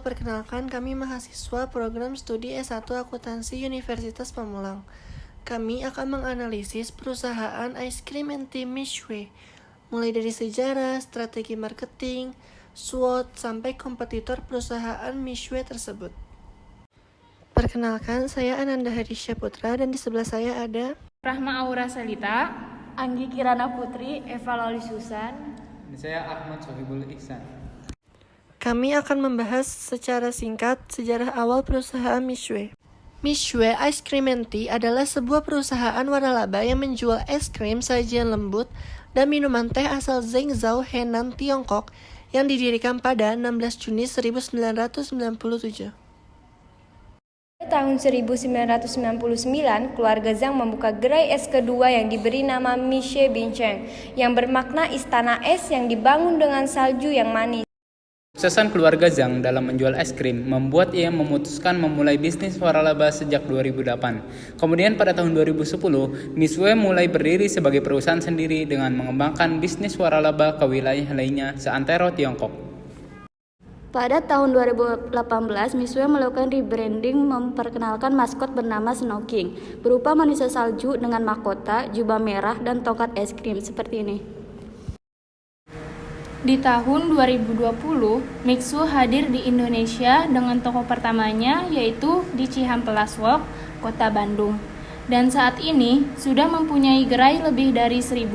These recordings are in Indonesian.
perkenalkan kami mahasiswa program studi S1 Akuntansi Universitas Pamulang. Kami akan menganalisis perusahaan ice cream and tea Mishwe, mulai dari sejarah, strategi marketing, SWOT, sampai kompetitor perusahaan Mishwe tersebut. Perkenalkan, saya Ananda Hadisya Putra dan di sebelah saya ada Rahma Aura Salita, Anggi Kirana Putri, Eva Loli Susan, dan saya Ahmad Sohibul Ihsan. Kami akan membahas secara singkat sejarah awal perusahaan Mishwe. Mishwe Ice Cream and Tea adalah sebuah perusahaan waralaba yang menjual es krim sajian lembut dan minuman teh asal Zhengzhou, Henan, Tiongkok yang didirikan pada 16 Juni 1997. Tahun 1999, keluarga Zhang membuka gerai es kedua yang diberi nama Mishwe Bincheng, yang bermakna istana es yang dibangun dengan salju yang manis. Kesuksesan keluarga Zhang dalam menjual es krim membuat ia memutuskan memulai bisnis waralaba sejak 2008. Kemudian pada tahun 2010, Mishwe mulai berdiri sebagai perusahaan sendiri dengan mengembangkan bisnis waralaba ke wilayah lainnya seantero Tiongkok. Pada tahun 2018, Mishwe melakukan rebranding memperkenalkan maskot bernama Snow King, berupa manusia salju dengan mahkota, jubah merah, dan tongkat es krim seperti ini. di tahun 2020, Mixu hadir di Indonesia dengan toko pertamanya yaitu di Cihampelas Walk, Kota Bandung. Dan saat ini sudah mempunyai gerai lebih dari 1.000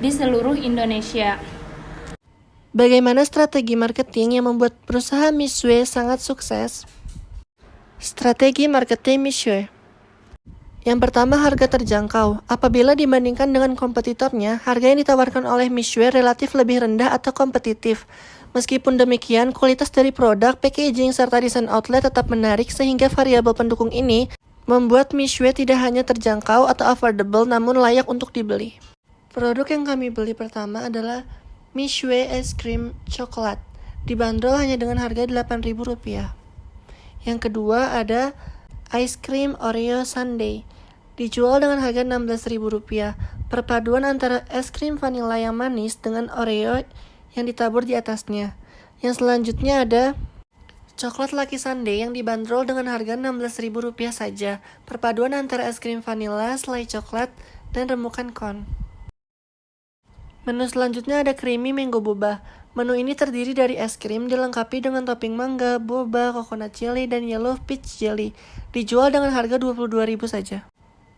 di seluruh Indonesia. Bagaimana strategi marketing yang membuat perusahaan Mishwe sangat sukses? Strategi marketing Mishwe. Yang pertama, harga terjangkau. Apabila dibandingkan dengan kompetitornya, harga yang ditawarkan oleh Mishwe relatif lebih rendah atau kompetitif. Meskipun demikian, kualitas dari produk, packaging, serta desain outlet tetap menarik sehingga variabel pendukung ini membuat Mishwe tidak hanya terjangkau atau affordable namun layak untuk dibeli. Produk yang kami beli pertama adalah Mishwe Ice Cream Coklat. Dibanderol hanya dengan harga Rp8.000. Yang kedua ada Ice Cream Oreo Sundae. Dijual dengan harga Rp16.000. Perpaduan antara es krim vanila yang manis dengan Oreo yang ditabur di atasnya. Yang selanjutnya ada Coklat Lucky Sundae yang dibanderol dengan harga Rp16.000 saja. Perpaduan antara es krim vanila, selai coklat, dan remukan kon. Menu selanjutnya ada Creamy Mango Boba. Menu ini terdiri dari es krim dilengkapi dengan topping mangga, boba, coconut jelly, dan yellow peach jelly. Dijual dengan harga Rp22.000 saja.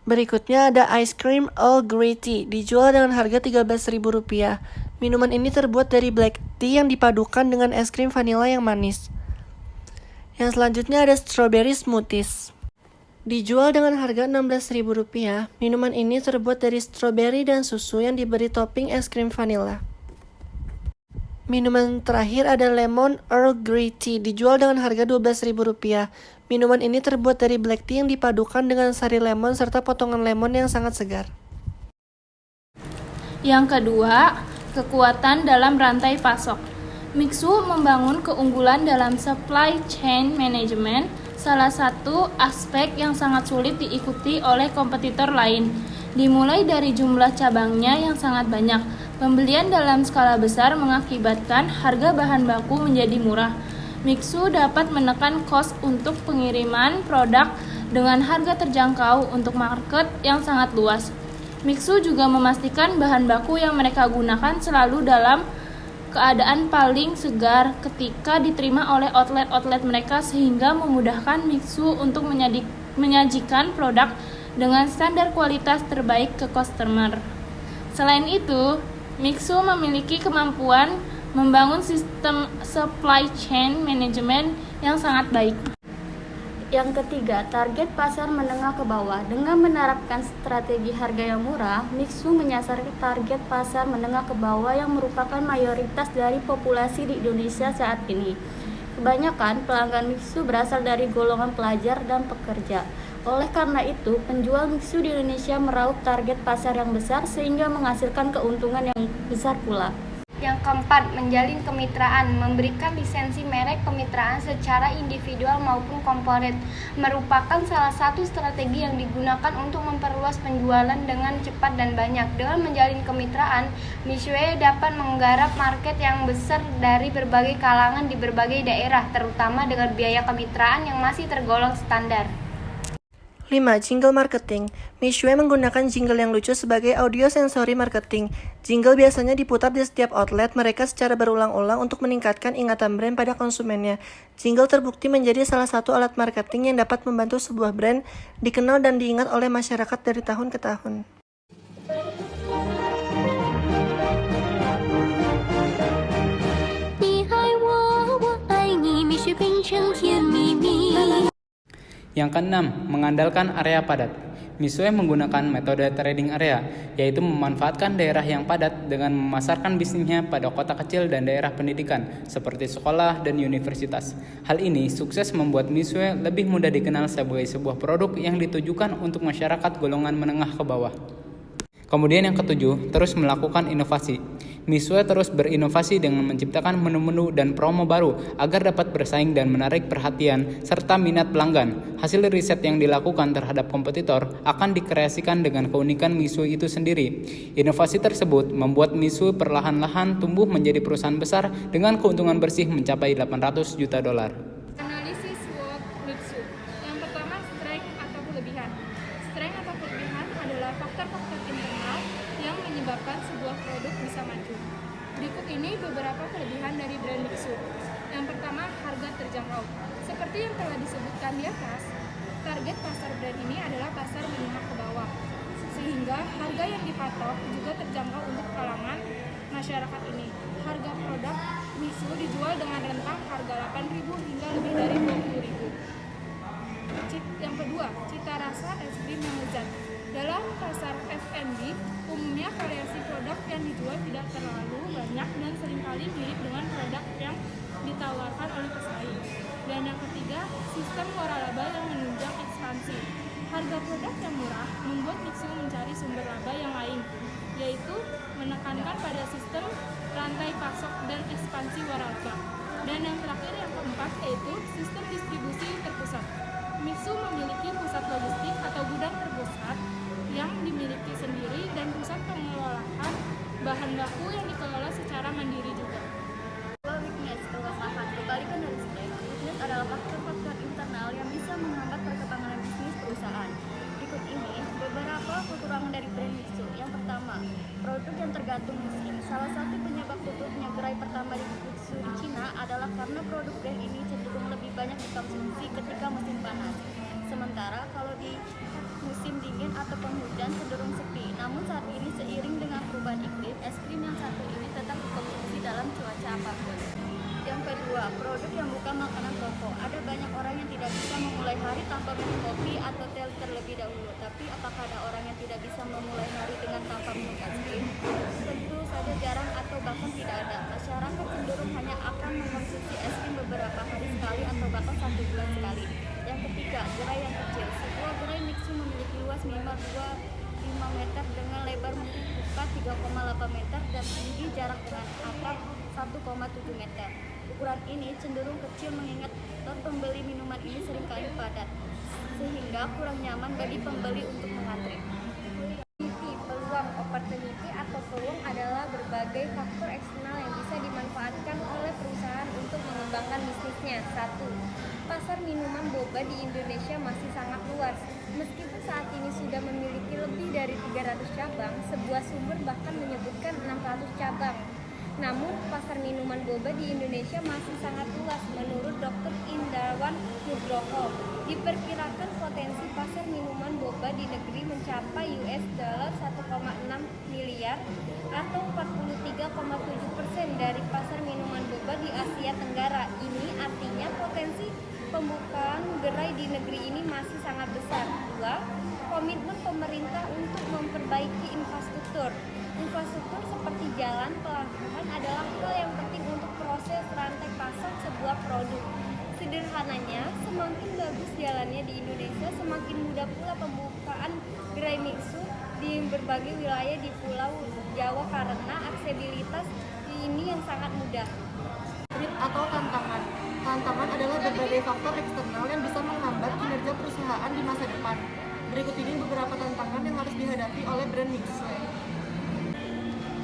Berikutnya ada Ice Cream Earl Grey Tea. Dijual dengan harga Rp13.000. Minuman ini terbuat dari black tea yang dipadukan dengan es krim vanila yang manis. Yang selanjutnya ada Strawberry Smoothies. Dijual dengan harga Rp16.000. Minuman ini terbuat dari stroberi dan susu yang diberi topping es krim vanila. Minuman terakhir ada Lemon Earl Grey Tea, dijual dengan harga Rp12.000. Minuman ini terbuat dari black tea yang dipadukan dengan sari lemon serta potongan lemon yang sangat segar. Yang kedua, kekuatan dalam rantai pasok. Mixu membangun keunggulan dalam supply chain management, salah satu aspek yang sangat sulit diikuti oleh kompetitor lain. Dimulai dari jumlah cabangnya yang sangat banyak, pembelian dalam skala besar mengakibatkan harga bahan baku menjadi murah. Mixu dapat menekan cost untuk pengiriman produk dengan harga terjangkau untuk market yang sangat luas. Mixu juga memastikan bahan baku yang mereka gunakan selalu dalam keadaan paling segar ketika diterima oleh outlet-outlet mereka sehingga memudahkan Mixu untuk menyajikan produk dengan standar kualitas terbaik ke customer. Selain itu, Mixu memiliki kemampuan membangun sistem supply chain management yang sangat baik. Yang ketiga, target pasar menengah ke bawah. Dengan menerapkan strategi harga yang murah, Mixu menyasar target pasar menengah ke bawah yang merupakan mayoritas dari populasi di Indonesia saat ini. Kebanyakan pelanggan Mixu berasal dari golongan pelajar dan pekerja. Oleh karena itu, penjual Mixu di Indonesia meraup target pasar yang besar sehingga menghasilkan keuntungan yang besar pula. Yang keempat, menjalin kemitraan, memberikan lisensi merek kemitraan secara individual maupun korporat, merupakan salah satu strategi yang digunakan untuk memperluas penjualan dengan cepat dan banyak. Dengan menjalin kemitraan, Mitsui dapat menggarap market yang besar dari berbagai kalangan di berbagai daerah, terutama dengan biaya kemitraan yang masih tergolong standar. 5. Jingle marketing. Mitsui menggunakan jingle yang lucu sebagai audio sensory marketing. Jingle biasanya diputar di setiap outlet mereka secara berulang-ulang untuk meningkatkan ingatan brand pada konsumennya. Jingle terbukti menjadi salah satu alat marketing yang dapat membantu sebuah brand dikenal dan diingat oleh masyarakat dari tahun ke tahun. Yang keenam, mengandalkan area padat. Mitsui menggunakan metode trading area, yaitu memanfaatkan daerah yang padat dengan memasarkan bisnisnya pada kota kecil dan daerah pendidikan, seperti sekolah dan universitas. Hal ini sukses membuat Mitsui lebih mudah dikenal sebagai sebuah produk yang ditujukan untuk masyarakat golongan menengah ke bawah. Kemudian yang ketujuh, terus melakukan inovasi. Mitsui terus berinovasi dengan menciptakan menu-menu dan promo baru agar dapat bersaing dan menarik perhatian serta minat pelanggan. Hasil riset yang dilakukan terhadap kompetitor akan dikreasikan dengan keunikan Mitsui itu sendiri. Inovasi tersebut membuat Mitsui perlahan-lahan tumbuh menjadi perusahaan besar dengan keuntungan bersih mencapai $800 juta. Analisis SWOT Mitsui. Yang pertama, strength atau kelebihan. Strength atau kelebihan adalah faktor-faktor internal yang menyebabkan sebuah produk bisa maju. Berikut ini beberapa kelebihan dari brand Mitsui. Yang pertama, harga terjangkau. Seperti yang telah disebutkan di atas, target pasar brand ini adalah pasar menengah ke bawah, sehingga harga yang dipatok juga terjangkau untuk kalangan masyarakat ini. Harga produk Mitsui dijual dengan rentang harga 8.000 hingga lebih dari 20.000. Yang kedua, cita rasa es krim yang lezat. Dalam pasar F&B, umumnya variasi produk yang dijual tidak terlalu banyak dan seringkali mirip dengan produk yang ditawarkan oleh pesaing. Dan yang ketiga, sistem waralaba yang menunjang ekspansi. Harga produk yang murah membuat Mitsui mencari sumber laba yang lain, yaitu menekankan pada sistem rantai pasok dan ekspansi waralaba. Dan yang terakhir, yang keempat, yaitu sistem distribusi terpusat. Mitsui memiliki pusat logistik atau gudang terpusat yang dimiliki sendiri dan pusat pengelolaan bahan baku yang dikelola secara mandiri juga. Weakness, kelemahan. Kebalikan dari strength, weakness adalah faktor-faktor internal yang bisa menghambat perkembangan bisnis perusahaan. Berikut ini beberapa kekurangan dari brand Mitsui. Yang pertama, produk yang tergantung musim. Salah satu penyebab tutupnya gerai pertama di Mitsui di Cina adalah karena produk brand ini cenderung lebih banyak dikonsumsi ketika musim panas. Sementara kalau di musim dingin atau penghujan cenderung sepi. Namun saat ini seiring dengan perubahan iklim, es krim yang satu ini tetap dikonsumsi dalam cuaca apapun. Yang kedua, produk yang bukan makanan pokok. Ada banyak orang yang tidak bisa memulai hari tanpa minum kopi atau teh terlebih dahulu. Tapi apakah ada orang yang tidak bisa memulai hari dengan tanpa minum es krim? Tentu saja jarang atau bahkan tidak ada. Masyarakat cenderung hanya akan mengonsumsi es krim beberapa hari sekali atau bahkan 1 bulan sekali. Yang ketiga, gerai yang kecil. Sebuah gerai Mitsui memiliki luas minimal 25 meter dengan lebar buka 3,8 meter dan tinggi jarak dengan atap 1,7 meter. Ukuran ini cenderung kecil mengingat pembeli minuman ini seringkali padat, sehingga kurang nyaman bagi pembeli untuk mengantri. Peluang opportunity atau peluang adalah berbagai faktor eksternal yang bisa dimanfaatkan oleh perusahaan untuk mengembangkan bisnisnya. 1. Pasar minuman boba di Indonesia masih sangat luas. Meskipun saat ini sudah memiliki lebih dari 300 cabang, sebuah sumber bahkan menyebutkan 600 cabang. Namun, pasar minuman boba di Indonesia masih sangat luas. Menurut Dr. Indarwan Nugroho, diperkirakan potensi pasar minuman boba di negeri mencapai $1,6 miliar atau 43,7% dari pasar minuman boba di Asia Tenggara. Ini artinya potensi pembukaan gerai di negeri ini masih sangat besar. 2. Komitmen pemerintah untuk memperbaiki infrastruktur. Infrastruktur seperti jalan, pelabuhan adalah hal yang penting untuk proses rantai pasok sebuah produk. Sederhananya, semakin bagus jalannya di Indonesia, semakin mudah pula pembukaan gerai Mitsui di berbagai wilayah di Pulau Jawa karena aksesibilitas ini yang sangat mudah. Threat atau tantangan. Tantangan adalah berbagai faktor eksternal yang bisa menghambat kinerja perusahaan di masa depan. Berikut ini beberapa tantangan yang harus dihadapi oleh brand Mixue.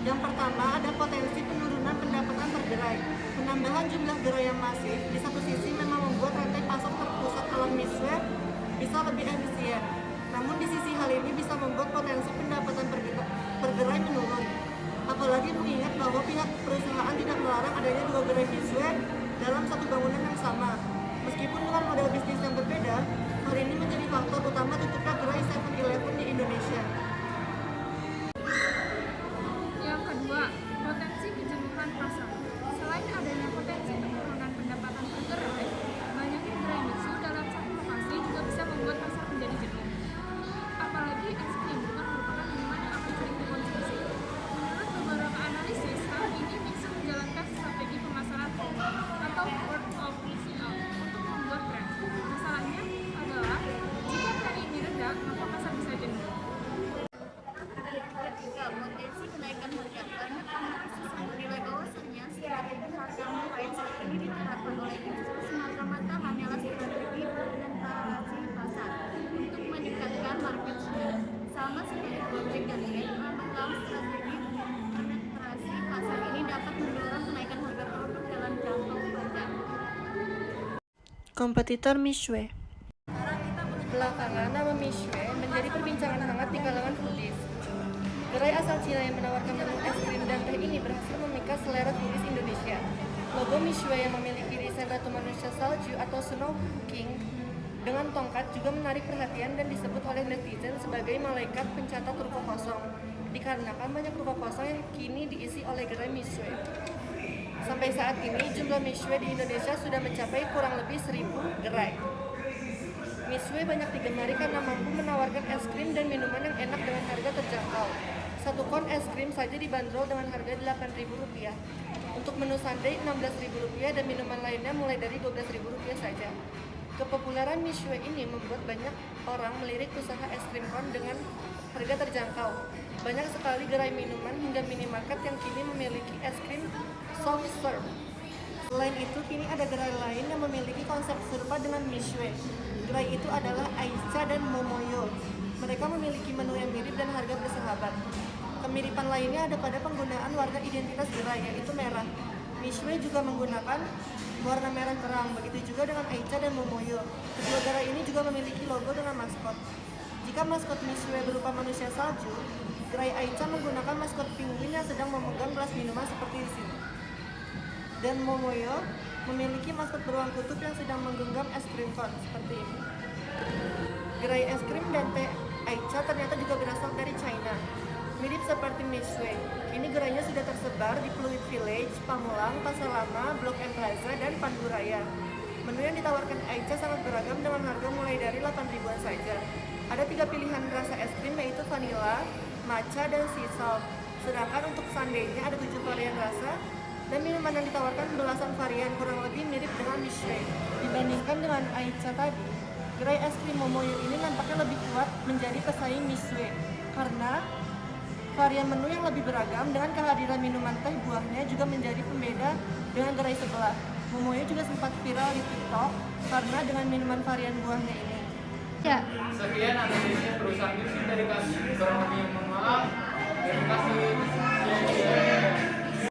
Yang pertama, ada potensi penurunan pendapatan per gerai. Penambahan jumlah gerai yang masif di satu sisi memang membuat rantai pasok terpusat dalam Mixue bisa lebih efisien. Namun di sisi hal ini bisa membuat potensi pendapatan per gerai menurun. Apalagi mengingat bahwa pihak perusahaan tidak melarang adanya 2 gerai Mixue dalam satu bangunan yang sama. Meskipun dengan model bisnis yang berbeda, hal ini menjadi faktor utama tutupnya gerai 7-Eleven di Indonesia. Yang kedua, potensi kejenuhan pasar. Selain adanya potensi penurunan pendapatan per gerai, banyaknya gerai Mixu dalam satu lokasi juga bisa membuat pasar menjadi jenuh. Apalagi es krim bukan merupakan minuman yang akan sering dikonsumsi. Menurut beberapa analisis, saat ini Mixu menjalankan strategi pemasaran atau word of mouth untuk membuat brand. Masalahnya adalah jika tren ini rendah, maka pasar bisa jenuh. Ketiga, potensi kenaikan harga karena analisis menilai bahwasannya strategi harga murah yang saat ini diterapkan oleh Mixu semata-mata hanyalah strategi penetrasi pasar untuk meningkatkan market share. Sama seperti Gojek dan Grab, dalam strategi penetrasi pasar ini dapat mendorong kenaikan harga produk dalam jangka panjang. Kompetitor Mixue. Belakangan nama Mixue menjadi perbincangan hangat di kalangan foodies. Gerai asal Cina yang menawarkan menu es krim dan teh ini berhasil memikat selera foodies Indonesia. Logo Mixue yang memiliki desain ratu manusia salju atau Snow King dengan tongkat juga menarik perhatian dan disebut oleh netizen sebagai malaikat pencatat ruko kosong, dikarenakan banyak ruko kosong yang kini diisi oleh gerai Mixue. Sampai saat ini, jumlah Mixue di Indonesia sudah mencapai kurang lebih 1.000 gerai. Mixue banyak digemari karena mampu menawarkan es krim dan minuman yang enak dengan harga terjangkau. Satu kon es krim saja dibanderol dengan harga Rp8.000. Untuk menu sundae Rp16.000 dan minuman lainnya mulai dari Rp12.000 saja. Kepopuleran Mixue ini membuat banyak orang melirik usaha es krim kon dengan harga terjangkau. Banyak sekali gerai minuman hingga minimarket yang kini memiliki es krim soft serve. Selain itu, kini ada gerai lain yang memiliki konsep serupa dengan Mixue. Gerai itu adalah Aicha dan Momoyo. Mereka memiliki menu yang mirip dan harga bersahabat. Kemiripan lainnya ada pada penggunaan warna identitas gerai, yaitu merah. Mixue juga menggunakan warna merah terang, begitu juga dengan Aicha dan Momoyo. Kedua gerai ini juga memiliki logo dengan maskot. Jika maskot Mixue berupa manusia salju, gerai Aicha menggunakan maskot penguin yang sedang memegang gelas minuman seperti di sini. Dan Momoyo memiliki maskot beruang kutub yang sedang menggenggam es krim kon seperti ini. Gerai es krim dan teh Aicha ternyata juga berasal dari China. Mirip seperti Mixue, kini gerainya sudah tersebar di Pluit Village, Pamulang, Pasar Lama, Blok M Plaza, dan Pandu Raya. Menu yang ditawarkan Aicha sangat beragam dengan harga mulai dari 8.000-an saja. Ada 3 pilihan rasa es krim yaitu vanilla, matcha, dan sea salt. Sedangkan untuk sundae-nya ada 7 varian rasa, dan minuman yang ditawarkan belasan varian, kurang lebih mirip dengan Mixue. Dibandingkan dengan Aicha tadi, gerai es krim Momoyo ini nampaknya lebih kuat menjadi pesaing Mixue karena varian menu yang lebih beragam dengan kehadiran minuman teh buahnya juga menjadi pembeda dengan gerai sebelah. Momoyo juga sempat viral di TikTok karena dengan minuman varian buahnya ini. Sekian analisis perusahaan musik dari kami.